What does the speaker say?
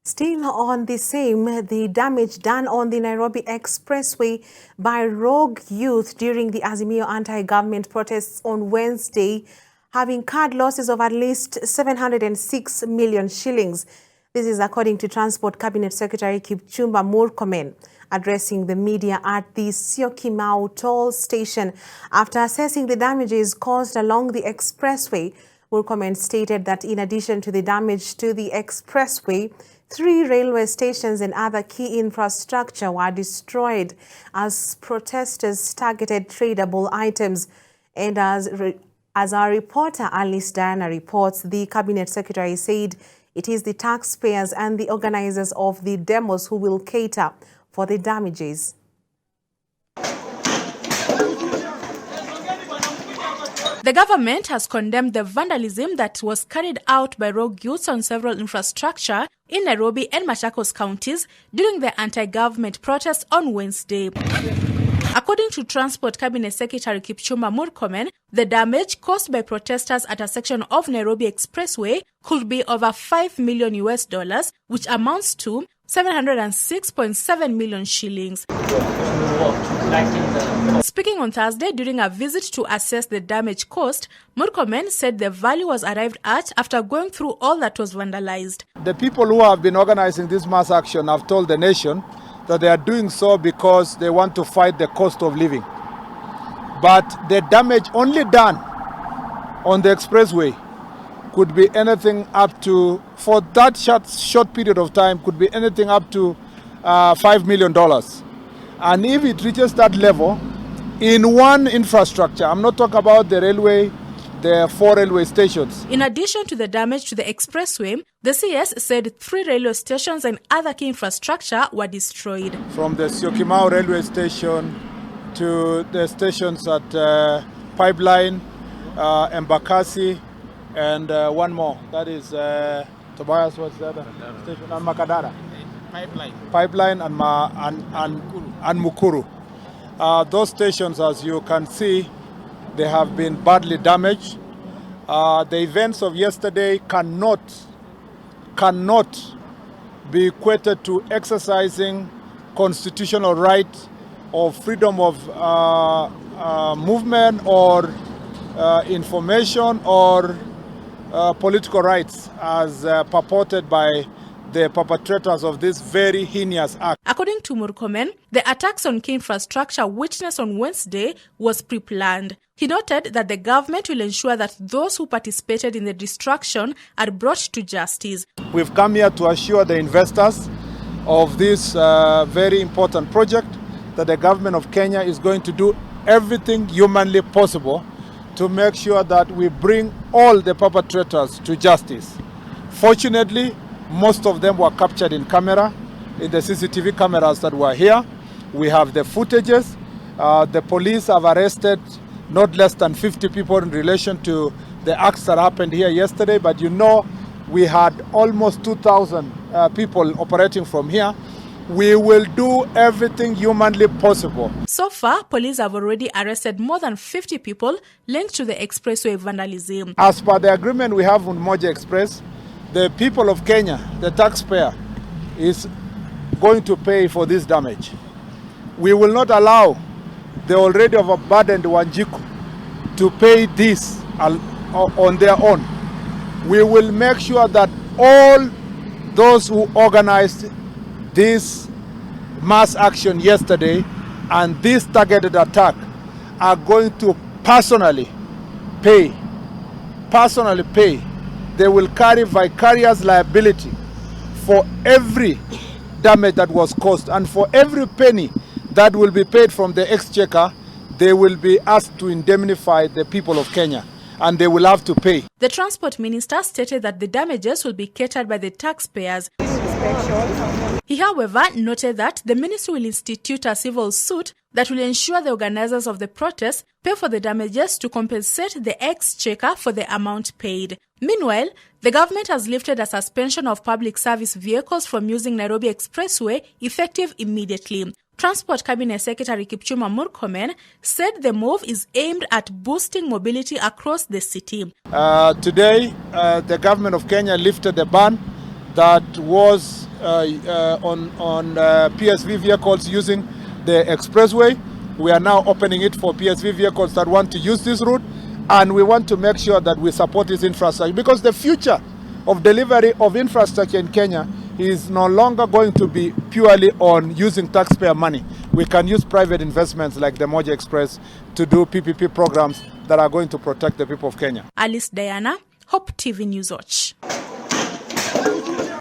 Still on the same, the damage done on the Nairobi Expressway by rogue youth during the Azimio anti-government protests on Wednesday have incurred losses of at least 706 million shillings. This is according to Transport Cabinet Secretary Kipchumba Murkomen addressing the media at the Syokimau toll station. After assessing the damages caused along the expressway, Murkomen stated that in addition to the damage to the expressway, 3 railway stations and other key infrastructure were destroyed as protesters targeted tradable items. And as our reporter Alice Diana reports, the Cabinet Secretary said it is the taxpayers and the organizers of the demos who will cater for the damages. The government has condemned the vandalism that was carried out by rogue youths on several infrastructure in Nairobi and Machakos counties during the anti-government protests on Wednesday. According to Transport Cabinet Secretary Kipchumba Murkomen, the damage caused by protesters at a section of Nairobi Expressway could be over $5 million, which amounts to 706.7 million shillings. Speaking on Thursday during a visit to assess the damage caused, Murkomen said the value was arrived at after going through all that was vandalized. The people who have been organizing this mass action have told the nation that they are doing so because they want to fight the cost of living. But the damage only done on the expressway could be anything up to, for that short period of time, could be anything up to $5 million. And if it reaches that level, in one infrastructure, I'm not talking about the railway, there are 4 railway stations. In addition to the damage to the expressway, the CS said 3 railway stations and other key infrastructure were destroyed. From the Syokimau railway station to the stations at Pipeline, Embakasi, and one more. That is Tobias, what's the other station? And Makadara. Pipeline and Mukuru. Those stations, as you can see, they have been badly damaged. The events of yesterday cannot be equated to exercising constitutional right of freedom of movement or information or political rights as purported by the perpetrators of this very heinous act. According to Murkomen, the attacks on key infrastructure witnessed on Wednesday was pre-planned. He noted that the government will ensure that those who participated in the destruction are brought to justice. We've come here to assure the investors of this very important project that the government of Kenya is going to do everything humanly possible to make sure that we bring all the perpetrators to justice. Fortunately, most of them were captured in camera, in the CCTV cameras that were here. We have the footages. The police have arrested not less than 50 people in relation to the acts that happened here yesterday. But you know, we had almost 2,000 people operating from here. We will do everything humanly possible. So far, police have already arrested more than 50 people linked to the expressway vandalism. As per the agreement we have on Moja Express, the people of Kenya, the taxpayer, is going to pay for this damage. We will not allow the already overburdened Wanjiku to pay this on their own. We will make sure that all those who organized this mass action yesterday and this targeted attack are going to personally pay. They will carry vicarious liability for every damage that was caused, and for every penny that will be paid from the exchequer, they will be asked to indemnify the people of Kenya, and they will have to pay. The Transport Minister stated that the damages will be catered by the taxpayers. He, however, noted that the ministry will institute a civil suit that will ensure the organizers of the protests pay for the damages to compensate the exchequer for the amount paid. Meanwhile, the government has lifted a suspension of public service vehicles from using Nairobi Expressway effective immediately. Transport Cabinet Secretary Kipchumba Murkomen said the move is aimed at boosting mobility across the city. Today, the government of Kenya lifted the ban that was PSV vehicles using the Expressway. We are now opening it for PSV vehicles that want to use this route, and we want to make sure that we support this infrastructure, because the future of delivery of infrastructure in Kenya is no longer going to be purely on using taxpayer money. We can use private investments like the Moja Express to do PPP programs that are going to protect the people of Kenya. Alice Diana, Hope TV News Watch.